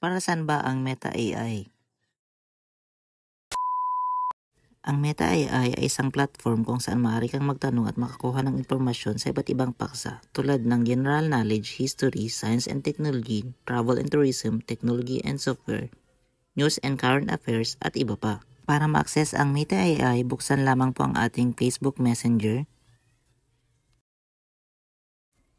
Para saan ba ang Meta AI? Ang Meta AI ay isang platform kung saan maaari kang magtanong at makakuha ng impormasyon sa iba't ibang paksa tulad ng general knowledge, history, science and technology, travel and tourism, technology and software, news and current affairs at iba pa. Para ma-access ang Meta AI, buksan lamang po ang ating Facebook Messenger.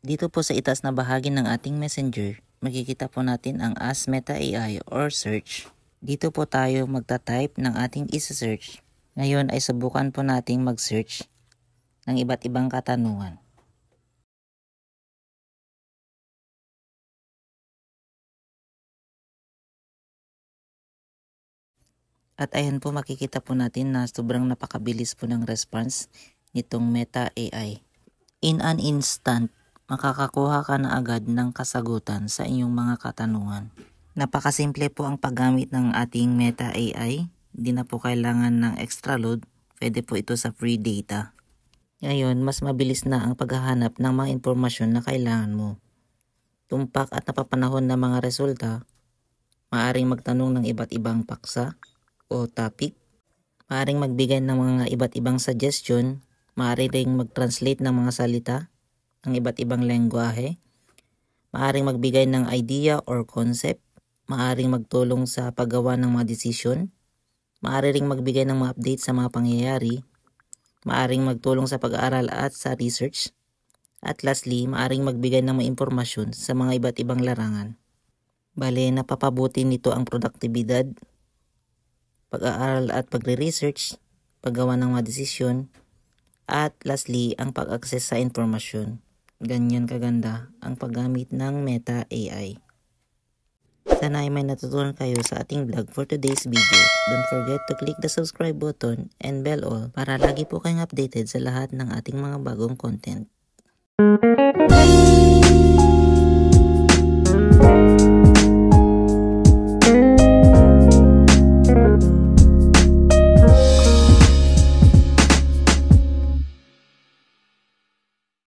Dito po sa itaas na bahagi ng ating Messenger, makikita po natin ang Ask Meta AI or search. Dito po tayo magta-type ng ating isa-search. Ngayon ay subukan po nating mag-search ng iba't ibang katanungan. At ayan po makikita po natin na sobrang napakabilis po ng response nitong Meta AI. In an instant, makakakuha ka na agad ng kasagutan sa inyong mga katanungan. Napakasimple po ang paggamit ng ating Meta AI. Hindi na po kailangan ng extra load. Pwede po ito sa free data. Ngayon, mas mabilis na ang paghahanap ng mga impormasyon na kailangan mo. Tumpak at napapanahon na mga resulta, maaaring magtanong ng iba't ibang paksa o topic, maaaring magbigay ng mga iba't ibang suggestion, maaaring mag-translate ng mga salita ng iba't ibang lengguwahe, maaaring magbigay ng idea or concept, maaaring magtulong sa paggawa ng mga desisyon, maaaring magbigay ng mga update sa mga pangyayari, maaaring magtulong sa pag-aaral at sa research, at lastly, maaaring magbigay ng mga impormasyon sa mga iba't ibang larangan. Bale, napapabuti nito ang produktibidad, pag-aaral at pagre-research, paggawa ng mga desisyon, at lastly, ang pag-access sa impormasyon. Ganyan kaganda ang paggamit ng Meta AI. Sana ay may natutunan kayo sa ating vlog for today's video. Don't forget to click the subscribe button and bell all para lagi po kayong updated sa lahat ng ating mga bagong content.